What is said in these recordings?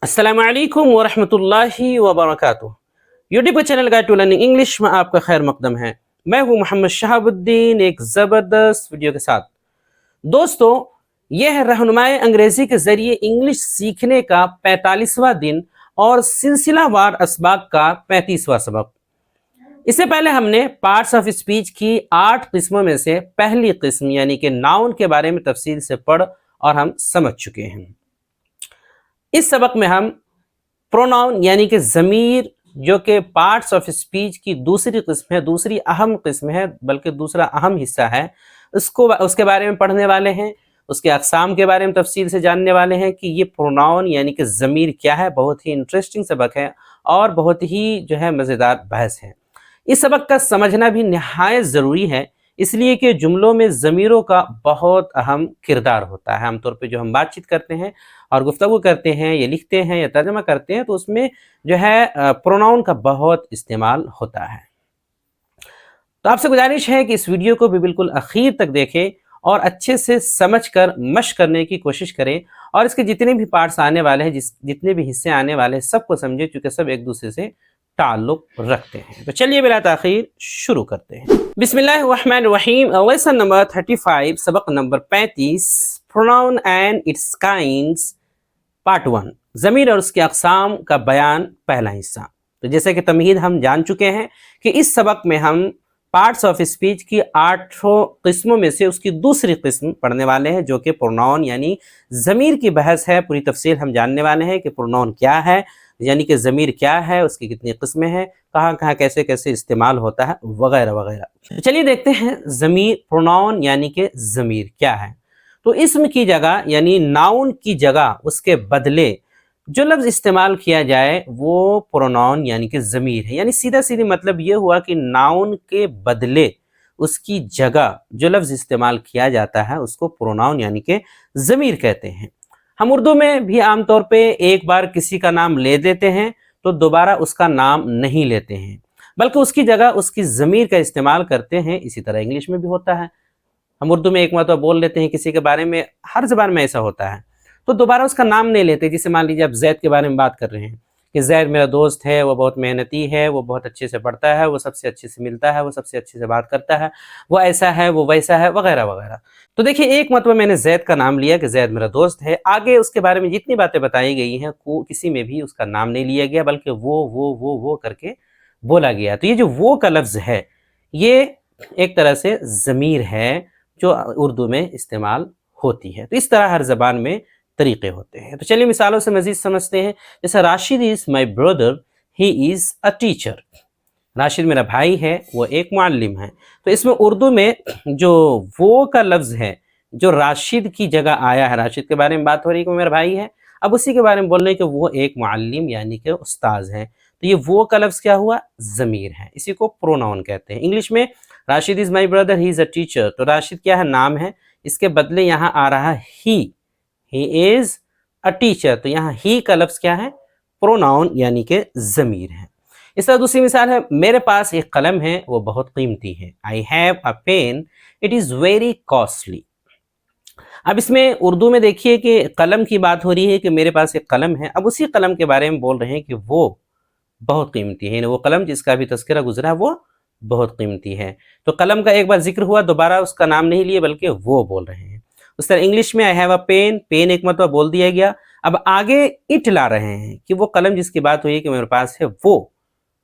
अस्सलामु अलैकुम वरहमतुल्लाहि वबरकातुहू। यूट्यूब के channel guide to learning English में आपका खैर मकदम है। मैं हूं मोहम्मद शहाबुद्दीन एक ज़बरदस्त वीडियो के साथ। दोस्तों, यह है रहनुमाई अंग्रेजी के जरिए इंग्लिश सीखने का 45वां दिन और सिलसिलावार असबाक का 35वां सबक। इससे पहले हमने पार्ट्स ऑफ स्पीच की 8 किस्मों में से पहली किस्म यानी कि नाउन के बारे में तफसील से पढ़ और हम समझ चुके हैं। इस सबक में हम प्रोनाउन यानी कि ज़मीर जो कि पार्ट्स ऑफ स्पीच की दूसरी किस्म है, दूसरी अहम किस्म है, बल्कि दूसरा अहम हिस्सा है, उसके बारे में पढ़ने वाले हैं। उसके अक़साम के बारे में तफसील से जानने वाले हैं कि ये प्रोनाउन यानी कि ज़मीर क्या है। बहुत ही इंटरेस्टिंग सबक है और बहुत ही जो है मज़ेदार बहस है। इस सबक का समझना भी नहायत ज़रूरी है, इसलिए कि जुमलों में ज़मीरों का बहुत अहम किरदार होता है। आमतौर पे जो हम बातचीत करते हैं और गुफ्तगू करते हैं या लिखते हैं या तर्जमा करते हैं तो उसमें जो है प्रोनाउन का बहुत इस्तेमाल होता है। तो आपसे गुजारिश है कि इस वीडियो को भी बिल्कुल आखिर तक देखें और अच्छे से समझकर मश्क करने की कोशिश करें और इसके जितने भी पार्ट्स आने वाले हैं, जितने भी हिस्से आने वाले हैं, सबको समझें क्योंकि सब एक दूसरे से ताल्लुक रखते हैं। तो चलिए बिला ताखीर शुरू करते हैं। बिस्मिल्लाहिर्रहमानिर्रहीम। लेसन नंबर 35, सबक number 35, pronoun and it's kinds, part 1, ज़मीर और उसके अक़साम का बयान, पहला हिस्सा। तो जैसे कि तमहीद हम जान चुके हैं कि इस सबक में हम पार्ट्स ऑफ स्पीच की 8 किस्मों में से उसकी दूसरी किस्म पढ़ने वाले हैं जो कि प्रोनाउन यानी ज़मीर की बहस है। पूरी तफसील हम जानने वाले हैं कि प्रोनाउन क्या है, यानी कि ज़मीर क्या है, उसकी कितनी किस्में हैं, कहाँ कहाँ कैसे कैसे इस्तेमाल होता है, वगैरह वगैरह। तो चलिए देखते हैं ज़मीर, प्रोनाउन यानी कि ज़मीर क्या है। तो इस्म की जगह यानी नाउन की जगह उसके बदले जो लफ्ज़ इस्तेमाल किया जाए वो प्रोनाउन यानी कि ज़मीर है। यानी सीधा सीधी मतलब ये हुआ कि नाउन के बदले उसकी जगह जो लफ्ज़ इस्तेमाल किया जाता है उसको प्रोनाउन यानी कि ज़मीर कहते हैं। हम उर्दू में भी आमतौर पे एक बार किसी का नाम ले देते हैं तो दोबारा उसका नाम नहीं लेते हैं, बल्कि उसकी जगह उसकी ज़मीर का इस्तेमाल करते हैं। इसी तरह इंग्लिश में भी होता है। हम उर्दू में एक मरतबा बोल लेते हैं किसी के बारे में, हर ज़बान में ऐसा होता है, तो दोबारा उसका नाम नहीं लेते। जैसे मान लीजिए आप जैद के बारे में बात कर रहे हैं कि जैद मेरा दोस्त है, वो बहुत मेहनती है, वो बहुत अच्छे से पढ़ता है, वो सबसे अच्छे से मिलता है, वो सबसे अच्छे से बात करता है, वो ऐसा है, वो वैसा है, वगैरह वगैरह। तो देखिए, एक मतलब मैंने जैद का नाम लिया कि जैद मेरा दोस्त है। आगे उसके बारे में जितनी बातें बताई गई हैं किसी में भी उसका नाम नहीं लिया गया, बल्कि वो करके बोला गया। तो ये जो वो का लफ्ज़ है ये एक तरह से ज़मीर है जो उर्दू में इस्तेमाल होती है। तो इस तरह हर ज़बान में तरीक़े होते हैं। तो चलिए मिसालों से मज़ीद समझते हैं। जैसे Rashid is my brother, he is a teacher. Rashid मेरा भाई है, वो एक मुअल्लिम है। तो इसमें उर्दू में जो वो का लफ्ज़ है जो राशिद की जगह आया है, राशिद के बारे में बात हो रही है कि वो मेरा भाई है, अब उसी के बारे में बोल रहे हैं कि वो एक मुअल्लिम यानी कि उस्ताद है। तो ये वो का लफ्ज़ क्या हुआ? ज़मीर है। इसी को प्रोनाउन कहते हैं। इंग्लिश में Rashid is my brother, he is a teacher. तो राशिद क्या है? नाम है। इसके बदले यहाँ आ रहा है ही इज़ अ टीचर। तो यहाँ ही का लफ्ज़ क्या है? प्रोनाउन यानी कि ज़मीर है। इस तरह दूसरी मिसाल है, मेरे पास एक कलम है, वो बहुत कीमती है। I have a pen, it is very costly. अब इसमें उर्दू में देखिए कि कलम की बात हो रही है कि मेरे पास एक कलम है। अब उसी कलम के बारे में बोल रहे हैं कि वो बहुत कीमती है, वो कलम जिसका भी तज़किरा गुजरा है वो बहुत कीमती है। तो कलम का एक बार जिक्र हुआ, दोबारा उसका नाम नहीं लिए बल्कि वो बोल रहे हैं। उस तरह इंग्लिश में I have a pen, pen एक मतलब बोल दिया गया। अब आगे इट ला रहे हैं कि वो कलम जिसकी बात हुई है कि मेरे पास है वो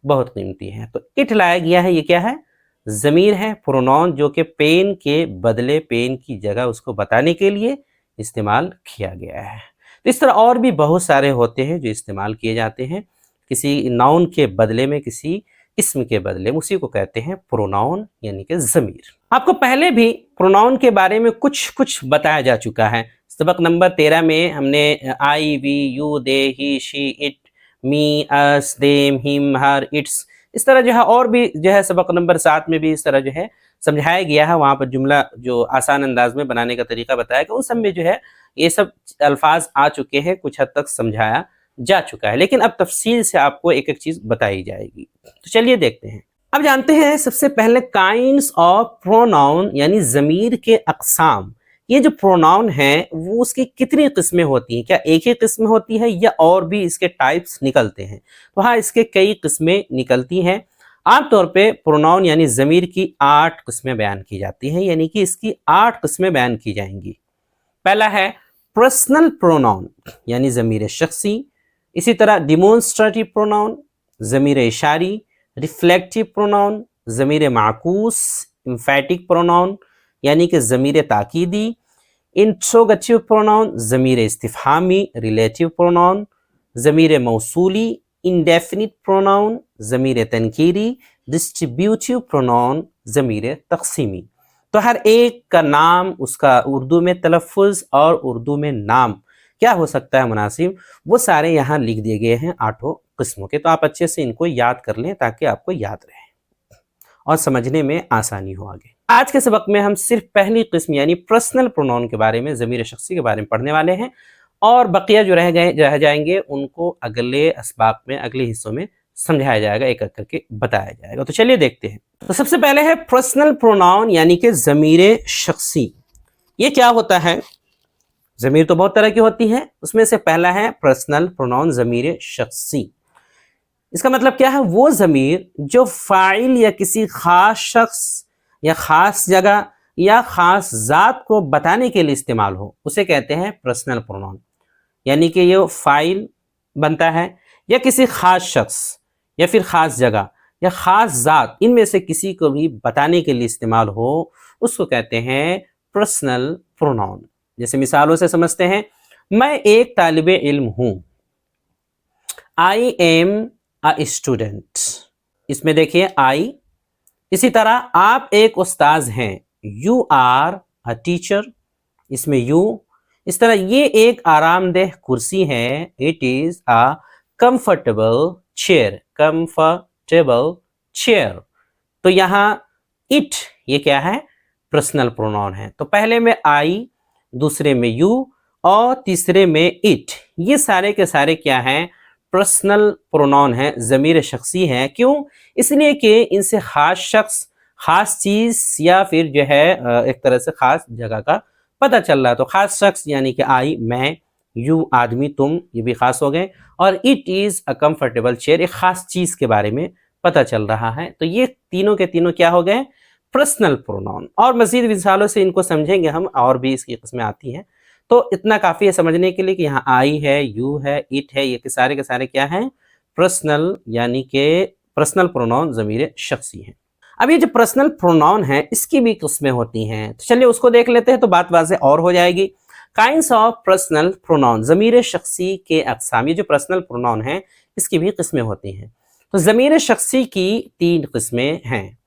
बहुत कीमती है। तो इट लाया गया है, ये क्या है? ज़मीर है, प्रोनाउन जो कि पेन के बदले, पेन की जगह उसको बताने के लिए इस्तेमाल किया गया है। तो इस तरह और भी बहुत सारे होते हैं जो इस्तेमाल किए जाते हैं किसी नाउन के बदले में, किसी इसम के बदले में, उसी को कहते हैं प्रोनाउन यानी कि ज़मीर। आपको पहले भी प्रोनाउन के बारे में कुछ कुछ बताया जा चुका है। सबक नंबर 13 में हमने I, we, you, they, he, she, it, me, us, them, him, her, its, इस तरह जो है और भी जो है सबक नंबर 7 में भी इस तरह जो है समझाया गया है। वहाँ पर जुमला जो आसान अंदाज में बनाने का तरीका बताया गया, उन सब में जो है ये सब अल्फाज आ चुके हैं, कुछ हद तक समझाया जा चुका है, लेकिन अब तफसील से आपको एक एक चीज़ बताई जाएगी। तो चलिए देखते हैं। अब जानते हैं सबसे पहले काइंड्स ऑफ प्रोनाउन यानी ज़मीर के अक़साम ये जो प्रोनाउन है वो उसकी कितनी किस्में होती हैं, क्या एक ही किस्म होती है या और भी इसके टाइप्स निकलते हैं? तो हाँ, इसके कई किस्में निकलती हैं। आमतौर पे प्रोनाउन यानी ज़मीर की 8 किस्में बयान की जाती हैं, यानी कि इसकी 8 किस्में बयान की जाएंगी। पहला है पर्सनल प्रोनाउन यानी ज़मीर शख्सी, इसी तरह डिमोन्स्ट्रेटिव प्रोनाउन, ज़मीर इशारी, रिफ्लेक्टिव प्रोनाउन, ज़मीर माकूस, एम्फेटिक प्रोनाउन यानी कि ज़मीर ताकीदी, इंट्रोगेटिव प्रोनाउन, ज़मीर इस्तिफ़हामी, रिलेटिव प्रोनाउन, ज़मीर मौसूली, इंडेफिनिट प्रोनाउन, ज़मीर तनकीरी, डिस्ट्रीब्यूटिव प्रोनाउन, ज़मीर तक़सीमी। तो हर एक का नाम, उसका उर्दू में तलफ़ुज़ और उर्दू में नाम क्या हो सकता है मुनासिब, वो सारे यहाँ लिख दिए गए हैं 8 किस्मों के। तो आप अच्छे से इनको याद कर लें ताकि आपको याद रहे और समझने में आसानी हो आगे। आज के सबक में हम सिर्फ पहली किस्म यानी पर्सनल प्रोनाउन के बारे में, ज़मीर शख्सी के बारे में पढ़ने वाले हैं और बकिया जो रह जाएंगे उनको अगले असबाक में, अगले हिस्सों में समझाया जाएगा, एक एक करके बताया जाएगा। तो चलिए देखते हैं। तो सबसे पहले है पर्सनल प्रोनाउन यानी कि ज़मीर शख्सी। ये क्या होता है? ज़मीर तो बहुत तरह की होती है, उसमें से पहला है पर्सनल प्रोनाउन ज़मीर शख्सी। इसका मतलब क्या है? वो ज़मीर जो फ़ाइल या किसी ख़ास शख्स या ख़ास जगह या ख़ास ज़ात को बताने के लिए इस्तेमाल हो, उसे कहते हैं पर्सनल प्रोनाउन। यानी कि ये फ़ाइल बनता है या किसी ख़ास शख्स या फिर ख़ास जगह या ख़ास ज़ात, इनमें से किसी को भी बताने के लिए इस्तेमाल हो, उसको कहते हैं पर्सनल प्रोनाउन। जैसे मिसालों से समझते हैं, मैं एक तालिबे इल्म हूँ, आई एम अ स्टूडेंट, इसमें देखिए आई। इसी तरह आप एक उस्ताज हैं, यू आर अ टीचर, इसमें यू। इस तरह ये एक आरामदेह कुर्सी है, it is a comfortable chair, comfortable chair. तो यहाँ इट ये क्या है? पर्सनल प्रोनाउन है। तो पहले में आई, दूसरे में यू और तीसरे में इट, ये सारे के सारे क्या हैं? पर्सनल प्रोनाउन है, ज़मीर शख्सी है। क्यों? इसलिए कि इनसे ख़ास शख्स, ख़ास चीज़ या फिर जो है एक तरह से ख़ास जगह का पता चल रहा है। तो ख़ास शख्स यानी कि आई, मैं, यू आदमी, तुम, ये भी ख़ास हो गए, और it is a comfortable chair, एक ख़ास चीज़ के बारे में पता चल रहा है। तो ये तीनों के तीनों क्या हो गए? Personal pronoun. और मज़ीद मिसालों से इनको समझेंगे हम, और भी इसकी किस्में आती हैं। तो इतना काफ़ी है समझने के लिए कि यहाँ आई है, यू है, इट है, ये के सारे क्या हैं? पर्सनल यानी कि पर्सनल प्रोनाउन ज़मीर शख्सी हैं। अब ये जो पर्सनल प्रोनाउन है इसकी भी किस्में होती हैं, तो चलिए उसको देख लेते हैं, तो बात वाज़ेह और हो जाएगी। काइंड्स ऑफ पर्सनल प्रोनाउन, ज़मीर शख्सी के अक़साम। ये जो पर्सनल प्रोनाउन है इसकी भी किस्में होती हैं। तो ज़मीर शख्सी की 3 किस्में हैं।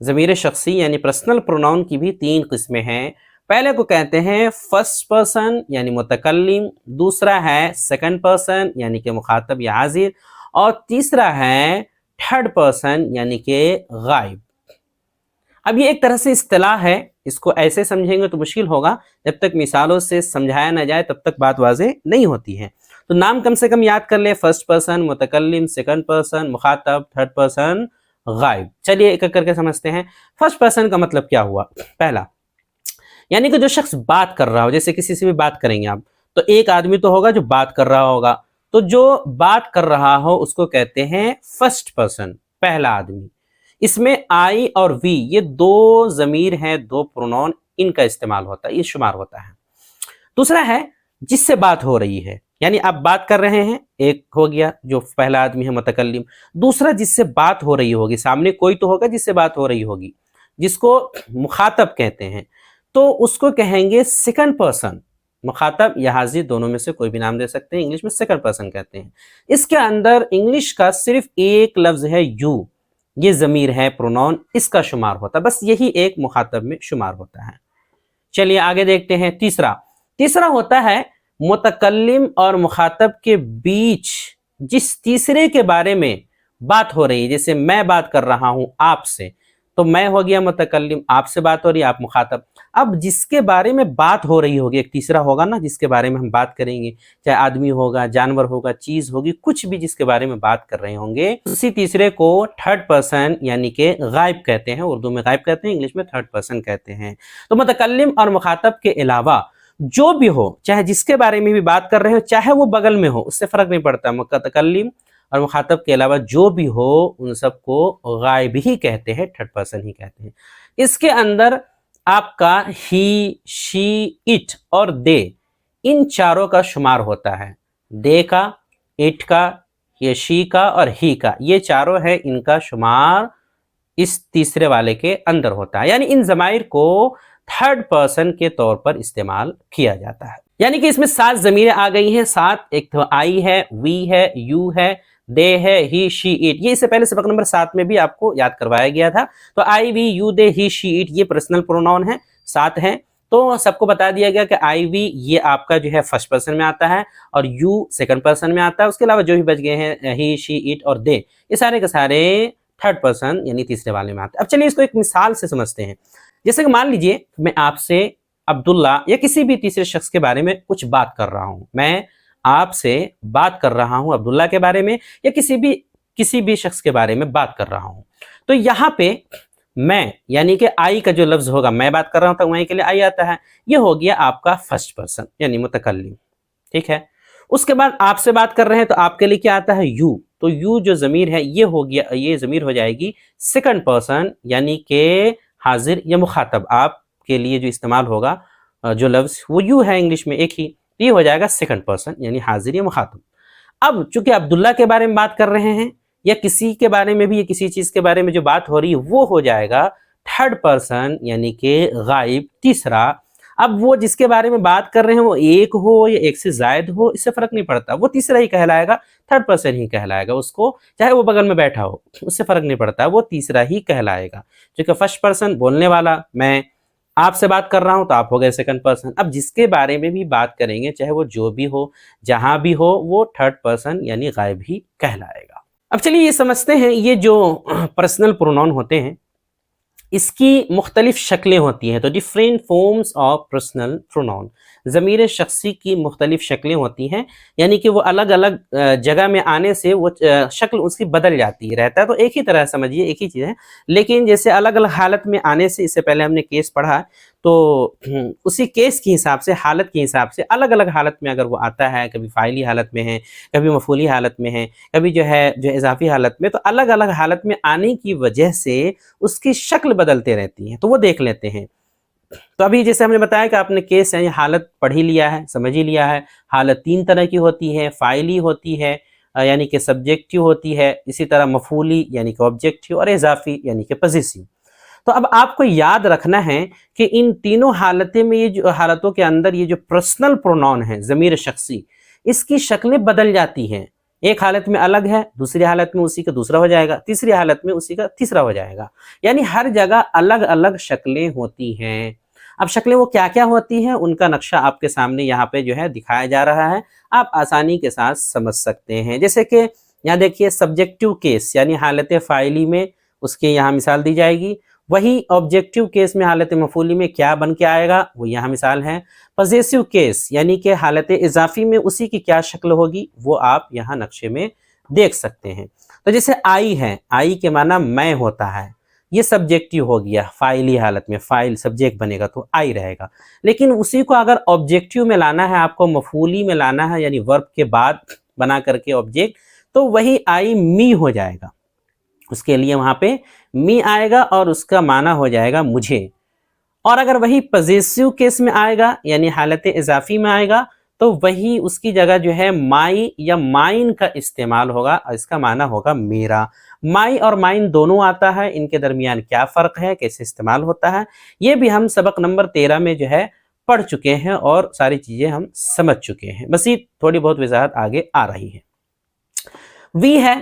ज़मीर शख्सी यानी पर्सनल प्रोनाउन की भी 3 किस्में हैं। पहले को कहते हैं फर्स्ट पर्सन यानी मुतकल्लिम, दूसरा है सेकंड पर्सन यानी कि मुखातब या हाजिर, और तीसरा है थर्ड पर्सन यानी कि गायब। अब ये एक तरह से इस्तिलाह है, इसको ऐसे समझेंगे तो मुश्किल होगा, जब तक मिसालों से समझाया ना जाए तब तक बात वाज़ेह नहीं होती है। तो नाम कम से कम याद कर ले, फर्स्ट पर्सन, मुतकल्लिम, सेकंड पर्सन, मुखातब, थर्ड पर्सन, गायब। चलिए एक एक करके समझते हैं। फर्स्ट पर्सन का मतलब क्या हुआ? पहला यानी कि जो शख्स बात कर रहा हो, जैसे किसी से भी बात करेंगे आप, तो एक आदमी तो होगा जो बात कर रहा होगा, तो जो बात कर रहा हो उसको कहते हैं फर्स्ट पर्सन, पहला आदमी। इसमें आई और वी ये 2 ज़मीर हैं, 2 प्रोनाउन, इनका इस्तेमाल होता है, ये शुमार होता है। दूसरा है जिससे बात हो रही है, यानी आप बात कर रहे हैं, एक हो गया जो पहला आदमी है मुतकल्लिम। दूसरा जिससे बात हो रही होगी, सामने कोई तो होगा जिससे बात हो रही होगी, जिसको मुखातब कहते हैं, तो उसको कहेंगे सेकंड पर्सन। मुखातब या हाजिर दोनों में से कोई भी नाम दे सकते हैं, इंग्लिश में सेकंड पर्सन कहते हैं। इसके अंदर इंग्लिश का सिर्फ एक लफ्ज़ है यू, ये ज़मीर है प्रोनाउन, इसका शुमार होता है, बस यही एक मुखातब में शुमार होता है। चलिए आगे देखते हैं। तीसरा होता है मुतकल्लिम और मुखातब के बीच जिस तीसरे के बारे में बात हो रही है, जैसे मैं बात कर रहा हूं आपसे, तो मैं हो गया मुतकल्लिम, आपसे बात हो रही है, आप मुखातब। अब जिसके बारे में बात हो रही होगी, एक तीसरा होगा ना जिसके बारे में हम बात करेंगे, चाहे आदमी होगा, जानवर होगा, चीज होगी, कुछ भी जिसके बारे में बात कर रहे होंगे, उसी तीसरे को थर्ड पर्सन यानी कि गायब कहते हैं। उर्दू में गायब कहते हैं, इंग्लिश में थर्ड पर्सन कहते हैं। तो मुतकल्लिम और मुखातब के अलावा जो भी हो, चाहे जिसके बारे में भी बात कर रहे हो, चाहे वो बगल में हो, उससे फर्क नहीं पड़ता। मुतकल्लिम और मुखातब के अलावा जो भी हो उन सबको गायब ही कहते हैं, थर्ड पर्सन ही कहते हैं। इसके अंदर आपका ही, शी, इट और दे, इन चारों का शुमार होता है। दे का, इट का, ये शी का और ही का, ये चारों है, इनका शुमार इस तीसरे वाले के अंदर होता है। यानी इन ज़माइर को थर्ड पर्सन के तौर पर इस्तेमाल किया जाता है। यानी कि इसमें 7 ज़मीरें आ गई हैं। 7, एक तो आई है, वी है, यू है, दे है, ही, शी, इट। ये इससे पहले सबक नंबर 7 में भी आपको याद करवाया गया था। तो I, we, you, they, he, she, it ये पर्सनल प्रोनाउन है, 7 हैं। तो सबको बता दिया गया कि आई, वी ये आपका जो है फर्स्ट पर्सन में आता है और यू सेकंड पर्सन में आता है। उसके अलावा जो भी बच गए हैं ही, शी, इट और दे, ये सारे के सारे थर्ड पर्सन यानी तीसरे वाले में आते हैं। अब चलिए इसको एक मिसाल से समझते हैं। जैसे कि मान लीजिए मैं आपसे अब्दुल्ला या किसी भी तीसरे शख्स के बारे में कुछ बात कर रहा हूं। मैं आपसे बात कर रहा हूं अब्दुल्ला के बारे में या किसी भी शख्स के बारे में बात कर रहा हूं। तो यहाँ पे मैं यानी कि आई का जो लफ्ज होगा, मैं बात कर रहा हूं तो वहीं के लिए आई आता है। ये हो गया आपका फर्स्ट पर्सन यानी मुतकल्लिम, ठीक है। उसके बाद आपसे बात कर रहे हैं तो आपके लिए क्या आता है, यू। तो यू जो ज़मीर है ये हो गया, ये ज़मीर हो जाएगी सेकंड पर्सन यानी कि हाजिर या मुखातब। आपके लिए जो इस्तेमाल होगा जो लफ्ज वो यू है इंग्लिश में एक ही, ये हो जाएगा सेकंड पर्सन यानी हाजिर या मुखातब। अब चूंकि अब्दुल्ला के बारे में बात कर रहे हैं या किसी के बारे में भी, या किसी चीज के बारे में जो बात हो रही है वो हो जाएगा थर्ड पर्सन यानी कि गायब, तीसरा। अब वो जिसके बारे में बात कर रहे हैं वो एक हो या एक से जायद हो, इससे फर्क नहीं पड़ता, वो तीसरा ही कहलाएगा, थर्ड पर्सन ही कहलाएगा उसको, चाहे वो बगल में बैठा हो, उससे फर्क नहीं पड़ता, वो तीसरा ही कहलाएगा। क्योंकि फर्स्ट पर्सन बोलने वाला, मैं आपसे बात कर रहा हूं तो आप हो गए सेकंड पर्सन। अब जिसके बारे में भी बात करेंगे, चाहे वो जो भी हो, जहां भी हो, वो थर्ड पर्सन यानी गायब ही कहलाएगा। अब चलिए ये समझते हैं, ये जो पर्सनल प्रोनाउन होते हैं इसकी मुख्तलिफ शक्लें होती हैं। तो different forms of personal pronoun, ज़मीर शख्सी की मुख्तलिफ शक्लें होती हैं, यानी कि वो अलग अलग जगह में आने से वो शक्ल उसकी बदल जाती है। रहता है तो एक ही तरह समझिए, एक ही चीज़ है, लेकिन जैसे अलग अलग हालत में आने से, इससे पहले हमने केस पढ़ा, तो उसी केस के हिसाब से, हालत के हिसाब से अलग अलग हालत में अगर वो आता है, कभी फ़ाइली हालत में है, कभी मफ़ूली हालत में है, कभी जो है इज़ाफ़ी हालत में, तो अलग अलग हालत में आने की वजह से उसकी शक्ल बदलते रहती है। तो वो देख लेते हैं। तो अभी जैसे हमने बताया कि आपने केस यानी हालत पढ़ ही लिया है, समझ ही लिया है। हालत 3 तरह की होती है, फ़ाइली होती है यानी कि सब्जेक्टिव होती है, इसी तरह मफ़ूली यानी कि ऑब्जेक्टिव, और इज़ाफ़ी यानी कि पॉसेसिव। तो अब आपको याद रखना है कि इन तीनों हालतें में, ये जो हालतों के अंदर ये जो पर्सनल प्रोनाउन है ज़मीर शख्सी, इसकी शक्लें बदल जाती हैं। एक हालत में अलग है, दूसरी हालत में उसी का दूसरा हो जाएगा, तीसरी हालत में उसी का तीसरा हो जाएगा। यानी हर जगह अलग अलग शक्लें होती हैं। अब शक्लें वो क्या क्या होती हैं, उनका नक्शा आपके सामने यहाँ पे जो है दिखाया जा रहा है, आप आसानी के साथ समझ सकते हैं। जैसे कि यहाँ देखिए सब्जेक्टिव केस यानी हालत फ़ाइली में उसके यहाँ मिसाल दी जाएगी। वही ऑब्जेक्टिव केस में हालत मफूली में क्या बन के आएगा वो यहाँ मिसाल है। पॉसेसिव केस यानी कि हालत इजाफी में उसी की क्या शक्ल होगी वो आप यहाँ नक्शे में देख सकते हैं। तो जैसे आई है, आई के माना मैं होता है, ये सब्जेक्टिव हो गया, फाइली हालत में फाइल सब्जेक्ट बनेगा तो आई रहेगा। लेकिन उसी को अगर ऑब्जेक्टिव में लाना है, आपको मफूली में लाना है यानी वर्ब के बाद बना करके ऑब्जेक्ट, तो वही आई मी हो जाएगा। उसके लिए वहां पे मी आएगा और उसका माना हो जाएगा मुझे। और अगर वही पॉसेसिव केस में आएगा यानी हालत इजाफी में आएगा तो वही उसकी जगह जो है माई या माइन का इस्तेमाल होगा और इसका माना होगा मेरा। माई और माइन दोनों आता है, इनके दरमियान क्या फ़र्क है, कैसे इस्तेमाल होता है, ये भी हम सबक नंबर 13 में जो है पढ़ चुके हैं और सारी चीज़ें हम समझ चुके हैं। बस ये थोड़ी बहुत वजाहत आगे आ रही है। वी है,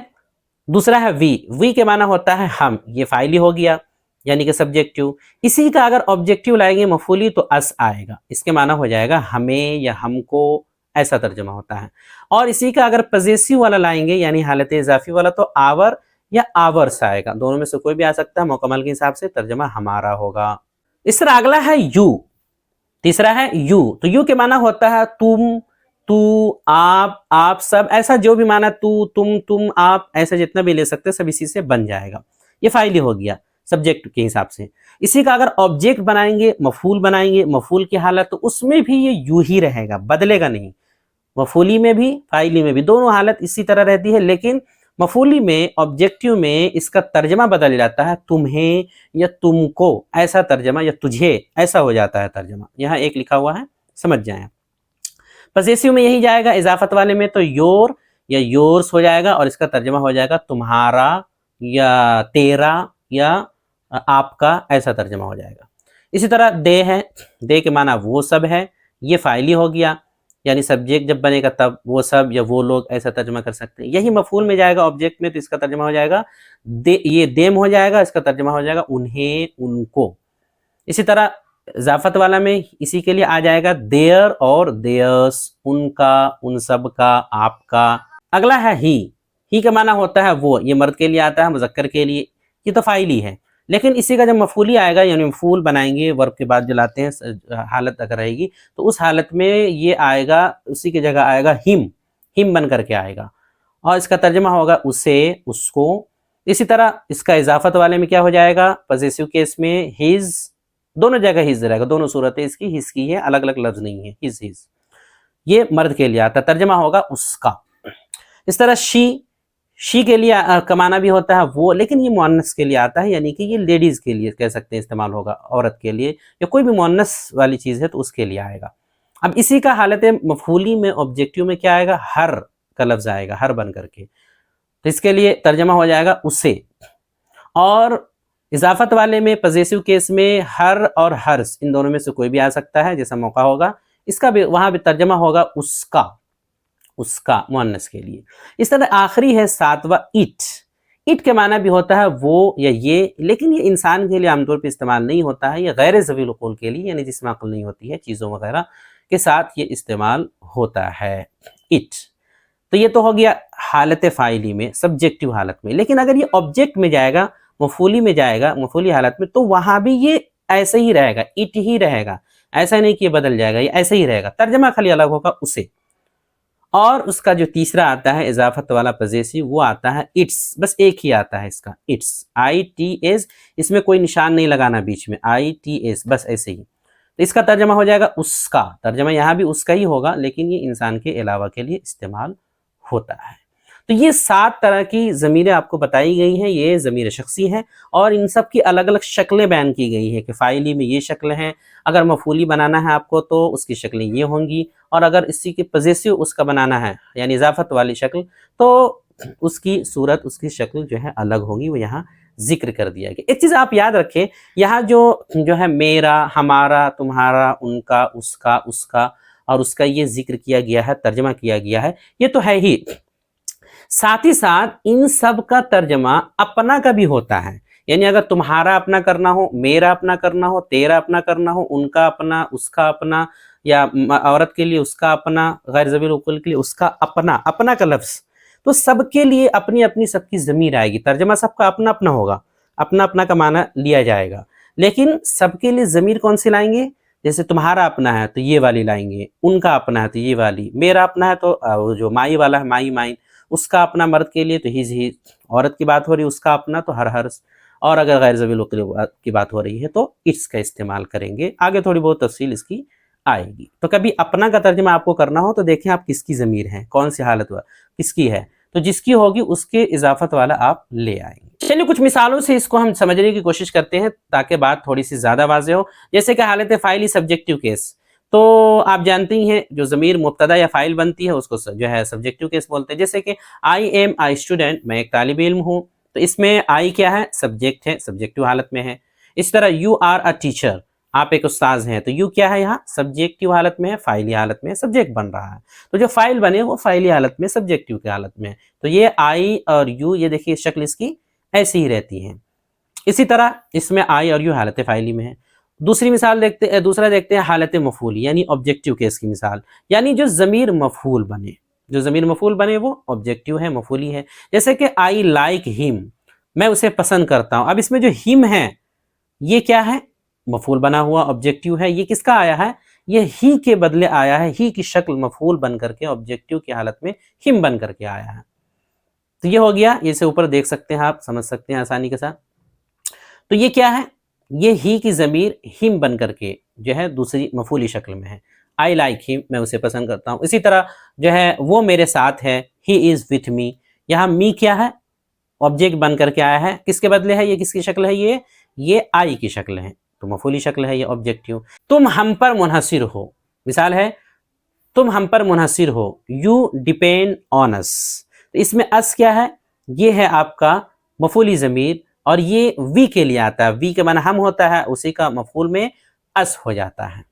दूसरा है वी के माना होता है हम, ये फाइली हो गया यानी कि सब्जेक्टिव। इसी का अगर ऑब्जेक्टिव लाएंगे मफूली तो अस आएगा, इसके माना हो जाएगा हमें या हमको, ऐसा तर्जमा होता है। और इसी का अगर पॉसेसिव वाला लाएंगे यानी हालत इजाफी वाला तो आवर या आवर्स आएगा, दोनों में से कोई भी आ सकता है, मुकम्मल के हिसाब से तर्जमा हमारा होगा। इस तरह अगला है यू, तीसरा है यू। तो यू के माना होता है तुम, तू, आप सब, ऐसा जो भी माना, तू, तुम, आप, ऐसा जितना भी ले सकते हैं सब इसी से बन जाएगा। ये फाइली हो गया सब्जेक्ट के हिसाब से। इसी का अगर ऑब्जेक्ट बनाएंगे, मफूल बनाएंगे, मफूल की हालत, तो उसमें भी ये यू ही रहेगा, बदलेगा नहीं। मफूली में भी फाइली में भी दोनों हालत इसी तरह रहती है, लेकिन मफूली में ऑब्जेक्टिव में इसका तर्जमा बदल जाता है, तुम्हें या तुमको ऐसा तर्जमा, या तुझे ऐसा हो जाता है तर्जमा। यहाँ एक लिखा हुआ है, समझ जाएं। पजेसिव में यही जाएगा, इजाफत वाले में तो योर या योर्स हो जाएगा और इसका तर्जमा हो जाएगा तुम्हारा या तेरा या आपका, ऐसा तर्जमा हो जाएगा। इसी तरह दे है, दे के माना वो सब है, ये फाइली हो गया, यानी सब्जेक्ट जब बनेगा तब वो सब या वो लोग ऐसा तर्जमा कर सकते हैं। यही मफूल में जाएगा ऑब्जेक्ट में, तो इसका तर्जमा हो जाएगा दे, ये देम हो जाएगा, इसका तर्जमा हो जाएगा उन्हें, उनको। इसी तरह इजाफत वाला में इसी के लिए आ जाएगा देयर और देयर्स, उनका, उन सब का, आपका। अगला है ही का माना होता है वो, ये मर्द के लिए आता है, मुजक्कर के लिए, ये तो फाइली है। लेकिन इसी का जब मफूली आएगा, यानी मफूल बनाएंगे, वर्ब के बाद जो लाते हैं हालत अगर रहेगी, तो उस हालत में ये आएगा, उसी की जगह आएगा हिम बन करके आएगा, और इसका तर्जमा होगा उसे, उसको। इसी तरह इसका इजाफत वाले में क्या हो जाएगा, पजेसिव केस में हिज, दोनों जगह हिज रहेगा, दोनों सूरतें इसकी हिज की है, अलग अलग लफ्ज नहीं है, हिज। ये मर्द के लिए आता है, तर्जमा होगा उसका। इस तरह शी के लिए कमाना भी होता है वो, लेकिन ये मुअन्नस के लिए आता है, यानी कि ये लेडीज के लिए कह सकते हैं इस्तेमाल होगा, औरत के लिए या कोई भी मुअन्नस वाली चीज है तो उसके लिए आएगा। अब इसी का हालत मफूली में ऑब्जेक्टिव में क्या आएगा, हर का लफ्ज आएगा, हर बन करके, तो इसके लिए तर्जमा हो जाएगा उसे। और इजाफत वाले में पजेसिव केस में हर और हर्स, इन दोनों में से कोई भी आ सकता है, जैसा मौका होगा, इसका भी वहां भी तर्जमा होगा उसका, उसका मुअन्नस के लिए। इस तरह आखिरी है सातवां इट के माना भी होता है वो या ये, लेकिन ये इंसान के लिए आमतौर पर इस्तेमाल नहीं होता है, ये गैर ज़वील उक़ूल के लिए, यानी जिसमें अक्ल नहीं होती है, चीज़ों वगैरह के साथ ये इस्तेमाल होता है इट। तो ये तो हो गया हालत फ़ाइली में, सब्जेक्टिव हालत में। लेकिन अगर ये ऑब्जेक्ट में जाएगा, मफूली में जाएगा, मफूली हालत में, तो वहां भी ये ऐसे ही रहेगा, इट ही रहेगा, ऐसा नहीं कि ये बदल जाएगा, ये ऐसे ही रहेगा, तर्जमा खाली अलग होगा उसे। और उसका जो तीसरा आता है इजाफत वाला पजेसिव, वो आता है इट्स, बस एक ही आता है इसका, इट्स, ITS, इसमें कोई निशान नहीं लगाना बीच में, ITS, बस ऐसे ही। तो इसका तर्जमा हो जाएगा उसका, तर्जमा यहाँ भी उसका ही होगा, लेकिन ये इंसान के अलावा के लिए इस्तेमाल होता है। तो ये 7 तरह की ज़मीरें आपको बताई गई हैं, ये ज़मीर शख्सी हैं, और इन सब की अलग अलग शक्लें बयान की गई हैं कि फ़ाइली में ये शक्ल हैं, अगर मफूली बनाना है आपको तो उसकी शक्लें ये होंगी, और अगर इसी के पजेसिव उसका बनाना है यानी इजाफत वाली शक्ल, तो उसकी सूरत, उसकी शक्ल जो है अलग होगी, वो यहाँ जिक्र कर दिया गया। एक चीज़ आप याद रखें, यहाँ जो है मेरा, हमारा, तुम्हारा, उनका, उसका, उसका और उसका ये जिक्र किया गया है, तर्जमा किया गया है, ये तो है ही, साथ ही साथ इन सब का तर्जमा अपना का भी होता है। यानी अगर तुम्हारा अपना करना हो, मेरा अपना करना हो, तेरा अपना करना हो, उनका अपना, उसका अपना, या औरत के लिए उसका अपना, गैर ज़वील उक़ूल के लिए उसका अपना, अपना का लफ्ज़, तो सबके लिए अपनी अपनी सबकी ज़मीर आएगी, तर्जमा सबका अपना अपना होगा, अपना अपना का माना लिया जाएगा, लेकिन सबके लिए ज़मीर कौन सी लाएंगे, जैसे तुम्हारा अपना है तो ये वाली लाएंगे, उनका अपना है तो ये वाली, मेरा अपना है तो जो माई वाला है माई माइन, उसका अपना मर्द के लिए तो हिज, औरत की बात हो रही है उसका अपना तो हर्स, और अगर गैर ज़वील उक़ूल की बात हो रही है तो इट्स का इस्तेमाल करेंगे। आगे थोड़ी बहुत तफसील इसकी आएगी। तो कभी अपना का तर्जमा आपको करना हो तो देखें आप किसकी ज़मीर है, कौन सी हालत हुआ किसकी है, तो जिसकी होगी उसके इजाफत वाला आप ले आएंगे। चलिए कुछ मिसालों से इसको हम समझने की कोशिश करते हैं ताकि बात थोड़ी सी ज़्यादा वाज़ेह हो। जैसे कि हालत फ़ाइली सब्जेक्टिव केस, तो आप जानते ही हैं जो ज़मीर मुब्तदा या फ़ाइल बनती है उसको जो है सब्जेक्टिव केस बोलते हैं। जैसे कि आई एम आई स्टूडेंट, मैं एक तालिब इल्म हूँ, तो इसमें आई क्या है, सब्जेक्ट है, सब्जेक्टिव हालत में है। इस तरह यू आर अ टीचर, आप एक उस्ताद हैं, तो यू क्या है यहाँ, सब्जेक्टिव हालत में है, फाइली हालत में सब्जेक्ट बन रहा है, तो जो फाइल बने वो फाइली हालत में, सब्जेक्टिव की हालत में। तो ये आई और यू, ये देखिए शक्ल इसकी ऐसी ही रहती है। इसी तरह इसमें आई और यू हालत फाइली में है। दूसरी मिसाल दूसरा देखते हैं हालत मफूली यानी ऑब्जेक्टिव केस की मिसाल, यानी जो ज़मीर मफूल बने, जो ज़मीर मफूल बने वो ऑब्जेक्टिव है, मफूली है। जैसे कि आई लाइक हिम, मैं उसे पसंद करता हूँ। अब इसमें जो हिम है ये क्या है, मफूल बना हुआ ऑब्जेक्टिव है। ये किसका आया है? ये ही के बदले आया है, ही की शक्ल मफूल बन करके ऑब्जेक्टिव की हालत में हिम बन करके आया है। तो ये हो गया, ये से ऊपर देख सकते हैं, आप समझ सकते हैं आसानी के साथ। तो ये क्या है? ये ही की ज़मीर हिम बन करके जो है दूसरी मफूली शक्ल में है। आई लाइक हिम, मैं उसे पसंद करता हूँ। इसी तरह जो है वो मेरे साथ है, ही इज़ विथ मी। यहाँ मी क्या है? ऑब्जेक्ट बन करके आया है, किसके बदले है? ये किसकी शक्ल है? ये आई की शक्ल है, तो मफूली शक्ल है ये ऑब्जेक्टिव। तुम हम पर मुनहसिर हो, मिसाल है तुम हम पर मुनहसिर हो, यू डिपेंड ऑन अस। तो इसमें अस क्या है? ये है आपका मफूली ज़मीर, और ये वी के लिए आता है। वी के माना हम होता है, उसी का मफूल में अस हो जाता है।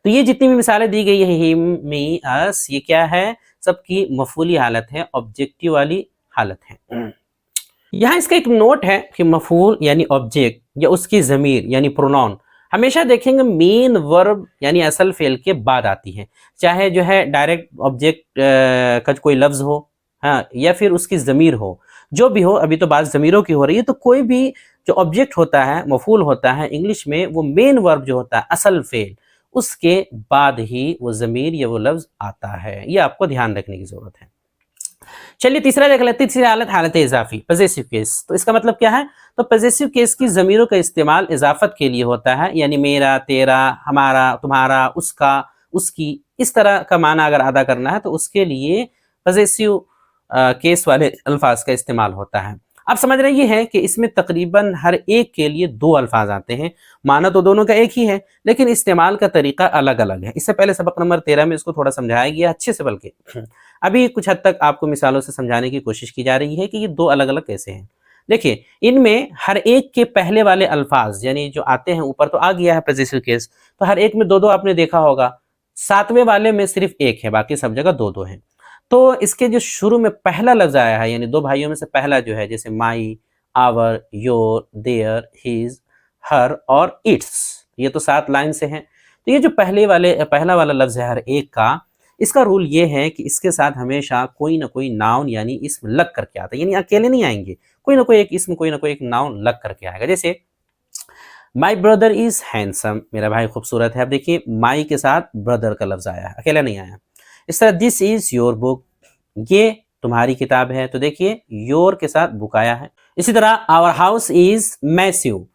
तो ये जितनी भी मिसालें दी गई है, हिम, मी, अस, ये क्या है? सबकी मफूली हालत है, ऑब्जेक्टिव वाली हालत है। यहाँ इसका एक नोट है कि मफूल यानी ऑब्जेक्ट या उसकी ज़मीर यानी प्रोनाउन हमेशा देखेंगे मेन वर्ब यानी असल फेल के बाद आती है, चाहे जो है डायरेक्ट ऑब्जेक्ट का कोई लफ्ज़ हो, हाँ, या फिर उसकी ज़मीर हो, जो भी हो। अभी तो बात ज़मीरों की हो रही है, तो कोई भी जो ऑब्जेक्ट होता है, मफूल होता है इंग्लिश में, वो मेन वर्ब जो होता है असल फेल, उसके बाद ही वो ज़मीर या वो लफ्ज़ आता है। ये आपको ध्यान रखने की ज़रूरत है। चलिए तीसरा देख लेते हैं। तीसरी हालत हालत इजाफी, पॉजेसिव केस। तो इसका मतलब क्या है? तो पॉजेसिव केस की ज़मीरों का इस्तेमाल इजाफत के लिए होता है, यानी मेरा, तेरा, हमारा, तुम्हारा, उसका, उसकी, इस तरह का माना अगर अदा करना है तो उसके लिए पॉजेसिव केस वाले अल्फाज का इस्तेमाल होता है। आप समझ रहे ये है कि इसमें तकरीबन हर एक के लिए दो अल्फाज आते हैं, माना तो दोनों का एक ही है, लेकिन इस्तेमाल का तरीका अलग अलग है। इससे पहले सबक नंबर 13 में इसको थोड़ा समझाया गया अच्छे से, बल्कि अभी कुछ हद तक आपको मिसालों से समझाने की कोशिश की जा रही है कि ये दो अलग अलग कैसे हैं। देखिए, इनमें हर एक के पहले वाले अल्फाज यानी जो आते हैं, ऊपर तो आ गया है पॉजेसिव केस, तो हर एक में दो दो आपने देखा होगा, सातवें वाले में सिर्फ एक है, बाकी सब जगह दो दो हैं। तो इसके जो शुरू में पहला लफ्ज आया है, यानी दो भाइयों में से पहला जो है, जैसे माई, आवर, योर, देयर, हिज, हर और इट्स, ये तो 7 लाइन से हैं। तो ये जो पहला वाला लफ्ज है हर एक का, इसका रूल ये है कि इसके साथ हमेशा कोई ना कोई नाउन यानी इसम लग करके आता है, यानी अकेले नहीं आएंगे, कोई ना कोई एक इसम, कोई ना कोई एक नाउन लग करके आएगा। जैसे माई ब्रदर इज हैंडसम, मेरा भाई खूबसूरत है। अब देखिए माई के साथ ब्रदर का लफ्ज आया है, अकेला नहीं आया। इस तरह दिस इज योर बुक, ये तुम्हारी किताब है, तो देखिए योर के साथ बुक आया है। इसी तरह आवर हाउस इज मैसिव,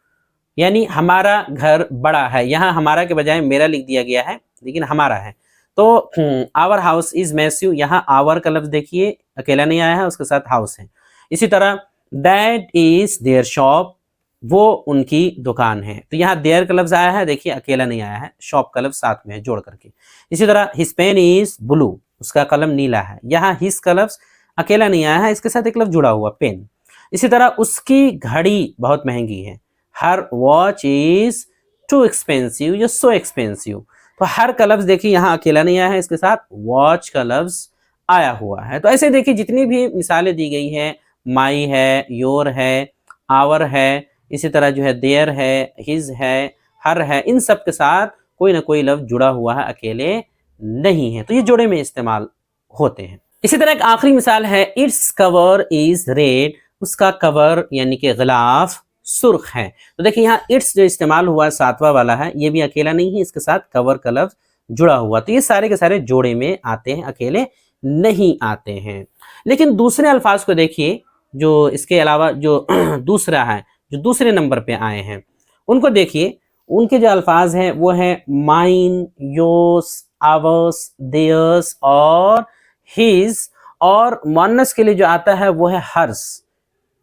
यानी हमारा घर बड़ा है, यहाँ हमारा के बजाय मेरा लिख दिया गया है, लेकिन हमारा है। तो आवर हाउस इज मैसिव, यहाँ आवर का लफ्ज देखिए अकेला नहीं आया है, उसके साथ हाउस है। इसी तरह दैट इज देयर शॉप, वो उनकी दुकान है, तो यहाँ देयर का लफ्ज आया है, देखिए अकेला नहीं आया है, शॉप का लफ्ज साथ में है जोड़ करके। इसी तरह हिज पेन इज ब्लू, उसका कलम नीला है, यहाँ हिज का लफ्ज अकेला नहीं आया है, इसके साथ एक लफ्ज जुड़ा हुआ पेन। इसी तरह उसकी घड़ी बहुत महंगी है, हर वॉच इज टू एक्सपेंसिव या सो एक्सपेंसिव, तो हर का लफ्ज देखिए यहाँ अकेला नहीं आया है, इसके साथ वॉच का लफ्ज आया हुआ है। तो ऐसे देखिए जितनी भी मिसालें दी गई हैं, माई है, योर है, आवर है, इसी तरह जो है देयर है, हिज है, हर है, इन सब के साथ कोई ना कोई लफ्ज जुड़ा हुआ है, अकेले नहीं है, तो ये जोड़े में इस्तेमाल होते हैं। इसी तरह एक आखिरी मिसाल है, इट्स कवर इज रेड, उसका कवर यानी कि गिलाफ सुर्ख है। तो देखिए यहाँ इट्स जो इस्तेमाल हुआ 7वां वाला है, ये भी अकेला नहीं है, इसके साथ कवर का लफ्ज जुड़ा हुआ, तो ये सारे के सारे जोड़े में आते हैं, अकेले नहीं आते हैं। लेकिन दूसरे अल्फाज को देखिए, जो इसके अलावा जो दूसरा है, जो दूसरे नंबर पे आए हैं, उनको देखिए, उनके जो अल्फाज हैं वो है माइन, योर्स, आवर्स, देयर्स और हिज, और मुअन्नस के लिए जो आता है वो है हर्स।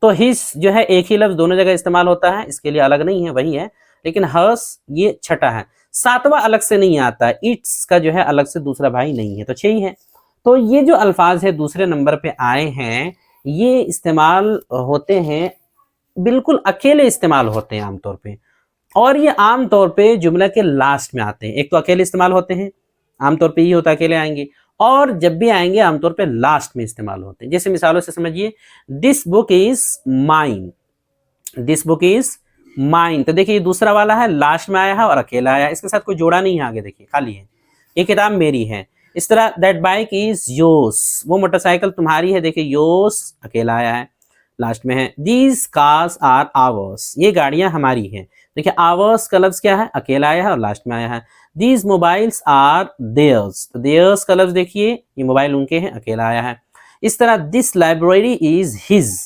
तो हिज जो है एक ही लफ्ज दोनों जगह इस्तेमाल होता है, इसके लिए अलग नहीं है, वही है, लेकिन हर्स ये छठा है, 7वां अलग से नहीं आता, इट्स का जो है अलग से दूसरा भाई नहीं है, तो 6 ही है। तो ये जो अल्फाज है दूसरे नंबर पे आए हैं, ये इस्तेमाल होते हैं, बिल्कुल अकेले इस्तेमाल होते हैं आमतौर पे, और ये आमतौर पे जुमला के लास्ट में आते हैं। एक तो अकेले इस्तेमाल होते हैं, आमतौर पे ये होता है अकेले आएंगे, और जब भी आएंगे आमतौर पे लास्ट में इस्तेमाल होते हैं। जैसे मिसालों से समझिए, this book is mine, this book is mine, तो देखिए ये दूसरा वाला है, लास्ट में आया है और अकेला आया, इसके साथ कोई जोड़ा नहीं है, आगे देखिए खाली है, ये किताब मेरी है। इस तरह दैट बाइक इज योर्स, वो मोटरसाइकिल तुम्हारी है, देखिए योर्स अकेला आया है, लास्ट में है। दीज कार्स आर आवर्स, ये गाड़ियां हमारी हैं, देखिए आवर्स का लफ्ज क्या है, अकेला आया है और लास्ट में आया है। दीज मोबाइल्स आर देयर्स, तो देयर्स का लफ्ज देखिए ये मोबाइल उनके हैं, अकेला आया है। इस तरह दिस लाइब्रेरी इज हिज,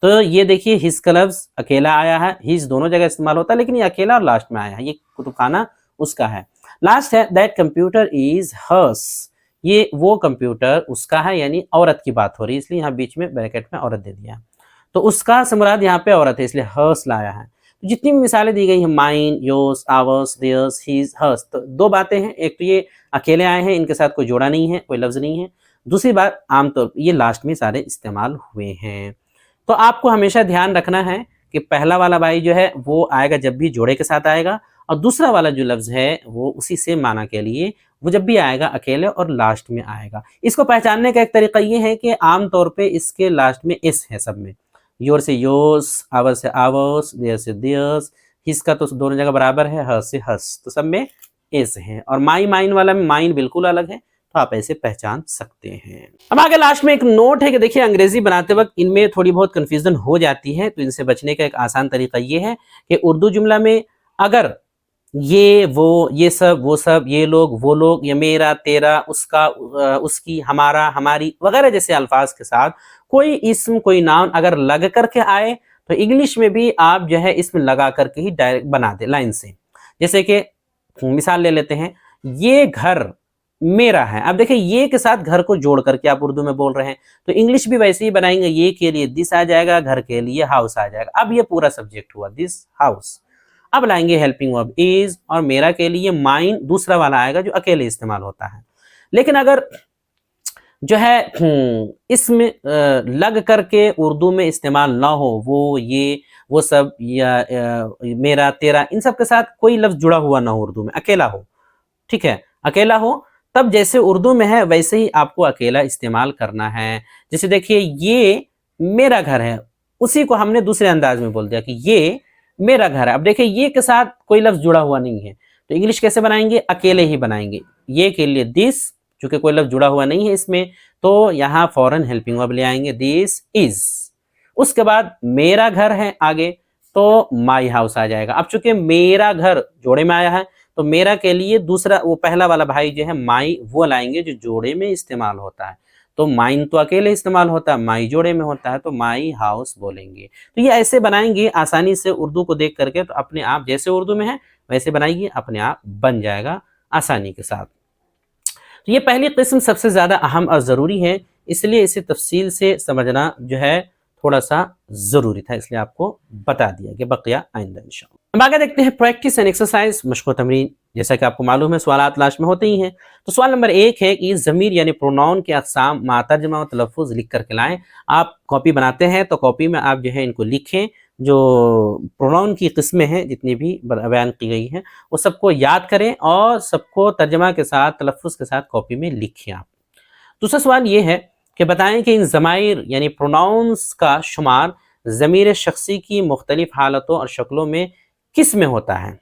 तो ये देखिए हिज का लफ्ज अकेला आया है, हिज दोनों जगह इस्तेमाल होता है लेकिन ये अकेला और लास्ट में आया है, ये कुतुबखाना उसका है। लास्ट है दैट कंप्यूटर इज हर्स, ये वो कंप्यूटर उसका है, यानी औरत की बात हो रही है इसलिए यहाँ बीच में ब्रैकेट में औरत दे दिया है। तो उसका से मुराद यहाँ पे औरत है इसलिए हर्स लाया है। तो जितनी भी मिसालें दी गई हैं mine, yours, ours, theirs, his, hers, तो दो बातें हैं, एक तो ये अकेले आए हैं, इनके साथ कोई जोड़ा नहीं है, कोई लफ्ज नहीं है। दूसरी बात आमतौर पर ये लास्ट में सारे इस्तेमाल हुए हैं। तो आपको हमेशा ध्यान रखना है कि पहला वाला भाई जो है वो आएगा जब भी जोड़े के साथ आएगा, और दूसरा वाला जो लफ्ज है वो उसी सेम माना के लिए वो जब भी आएगा अकेले और लास्ट में आएगा। इसको पहचानने का एक तरीका ये है कि आमतौर पे इसके लास्ट में एस है सब में, योर से योर्स, आवर से आवर्स, देयर से देयर्स, हिस का तो दोनों जगह बराबर है, हर से हस, तो सब में एस है। और माई माइन वाला में माइन बिल्कुल अलग है, तो आप ऐसे पहचान सकते हैं। अब आगे लास्ट में एक नोट है कि देखिए अंग्रेजी बनाते वक्त इनमें थोड़ी बहुत कंफ्यूजन हो जाती है, तो इनसे बचने का एक आसान तरीका ये है कि उर्दू जुमला में अगर ये वो ये सब वो सब, ये लोग वो लोग, ये मेरा तेरा, उसका उसकी, हमारा हमारी वगैरह जैसे अल्फाज के साथ कोई इस्म कोई नाउन अगर लग करके आए तो इंग्लिश में भी आप जो है इसमें लगा करके ही डायरेक्ट बना दे लाइन से। जैसे कि मिसाल ले लेते हैं, ये घर मेरा है, अब देखिए ये के साथ घर को जोड़ करके आप उर्दू में बोल रहे हैं, तो इंग्लिश भी वैसे ही बनाएंगे, ये के लिए दिस आ जाएगा, घर के लिए हाउस आ जाएगा। अब ये पूरा सब्जेक्ट हुआ दिस हाउस। अब लाएंगे हेल्पिंग वर्ब इज, और मेरा के लिए माइन दूसरा वाला आएगा जो अकेले इस्तेमाल होता है। लेकिन अगर जो है इसमें लग करके उर्दू में इस्तेमाल ना हो, वो ये वो सब या मेरा तेरा, इन सब के साथ कोई लफ्ज जुड़ा हुआ ना हो, उर्दू में अकेला हो, ठीक है, अकेला हो, तब जैसे उर्दू में है वैसे ही आपको अकेला इस्तेमाल करना है। जैसे देखिए ये मेरा घर है, उसी को हमने दूसरे अंदाज में बोल दिया कि ये मेरा घर है। अब देखिए ये के साथ कोई लफ्ज जुड़ा हुआ नहीं है, तो इंग्लिश कैसे बनाएंगे, अकेले ही बनाएंगे। ये के लिए दिस, चूंकि कोई लफ्ज जुड़ा हुआ नहीं है इसमें, तो यहाँ फौरन हेल्पिंग वर्ब ले आएंगे दिस इज। उसके बाद मेरा घर है आगे, तो माई हाउस आ जाएगा। अब चूंकि मेरा घर जोड़े में आया है, तो मेरा के लिए दूसरा वो पहला वाला भाई जो है माई वो लाएंगे जो जोड़े में इस्तेमाल होता है। तो माइन तो अकेले इस्तेमाल होता है, माई जोड़े में होता है, तो माई हाउस बोलेंगे। तो ये ऐसे बनाएंगे आसानी से उर्दू को देख करके, तो अपने आप जैसे उर्दू में है वैसे बनाइए, अपने आप बन जाएगा आसानी के साथ। तो ये पहली किस्म सबसे ज्यादा अहम और जरूरी है, इसलिए इसे तफसील से समझना जो है थोड़ा सा जरूरी था, इसलिए आपको बता दिया कि बकिया आइंदा इंशाअल्लाह। अब आगे देखते हैं प्रैक्टिस एंड एक्सरसाइज, मशक़ व तमरीन। जैसा कि आपको मालूम है सवालात लास्ट में होते ही हैं। तो सवाल नंबर 1 है कि ज़मीर यानी प्रोनाउन के अक़साम मा तर्जुमा व तलफ़्फ़ुज़ लिख करके लाएं। आप कॉपी बनाते हैं तो कॉपी में आप जो है इनको लिखें, जो प्रोनाउन की किस्में हैं जितनी भी बयान की गई हैं वो सबको याद करें और सबको तर्जुमा के साथ तलफ़्फ़ुज़ के साथ कॉपी में लिखें आप। दूसरा सवाल ये है कि बताएं कि इन ज़माइर यानी प्रोनाउंस का शुमार ज़मीर शख्सी की मुख्तलिफ हालतों और शक्लों में किस में होता है।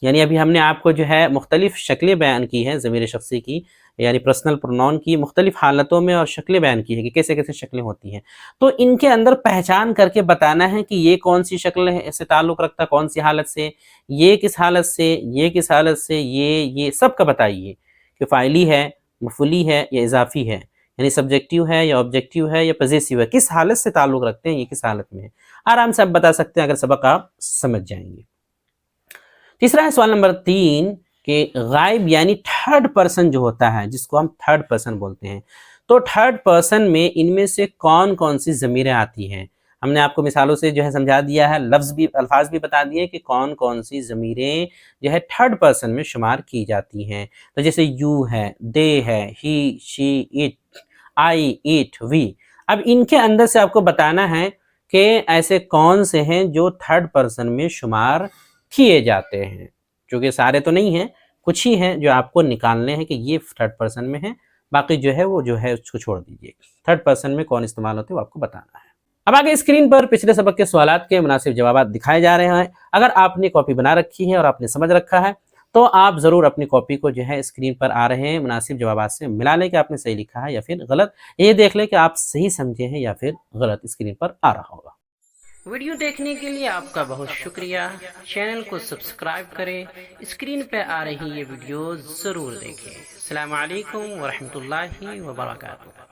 यानी अभी हमने आपको जो है मुख्तलिफ शक्लें बयान की हैं ज़मीर शख्सी की, यानी पर्सनल प्रोनाउन की मुख्तलिफ हालतों में और शक्लें बयान की है कि कैसे कैसे शक्लें होती हैं। तो इनके अंदर पहचान करके बताना है कि ये कौन सी शक्ल है, इससे ताल्लुक़ रखता है कौन सी हालत से, ये किस हालत से, ये किस हालत से, ये सब का बताइए कि फ़ाइली है, मफ़ूली है या इज़ाफ़ी है, यानी सब्जेक्टिव है या ऑब्जेक्टिव है या पॉसेसिव है, किस हालत से ताल्लुक़ रखते हैं, ये किस हालत में है। आराम से आप बता सकते हैं अगर सबक आप समझ जाएंगे। तीसरा है सवाल नंबर 3 कि गायब यानी थर्ड पर्सन जो होता है जिसको हम थर्ड पर्सन बोलते हैं, तो थर्ड पर्सन में इनमें से कौन कौन सी ज़मीरें आती हैं। हमने आपको मिसालों से जो है समझा दिया है, लफ्ज़ भी अल्फाज भी बता दिए कि कौन कौन सी ज़मीरें जो है थर्ड पर्सन में शुमार की जाती हैं। तो जैसे यू है, दे है, he, she, it, I, it, we. अब इनके अंदर से आपको बताना है कि ऐसे कौन से हैं जो थर्ड पर्सन में शुमार किए जाते हैं। क्योंकि सारे तो नहीं हैं, कुछ ही हैं जो आपको निकालने हैं कि ये थर्ड पर्सन में है, बाकी जो है वो जो है उसको छोड़ दीजिए। थर्ड पर्सन में कौन इस्तेमाल होते हैं वो आपको बताना है। अब आगे स्क्रीन पर पिछले सबक के सवालात के मुनासिब जवाब दिखाए जा रहे हैं। अगर आपने कॉपी बना रखी है और आपने समझ रखा है तो आप ज़रूर अपनी कॉपी को जो है स्क्रीन पर आ रहे हैं मुनासिब जवाब से मिला लें कि आपने सही लिखा है या फिर गलत। ये देख लें कि आप सही समझे हैं या फिर गलत स्क्रीन पर आ रहा होगा। वीडियो देखने के लिए आपका बहुत शुक्रिया। चैनल को सब्सक्राइब करें, स्क्रीन पे आ रही ये वीडियो जरूर देखें। अस्सलाम वालेकुम व रहमतुल्लाहि व बरकातुहू।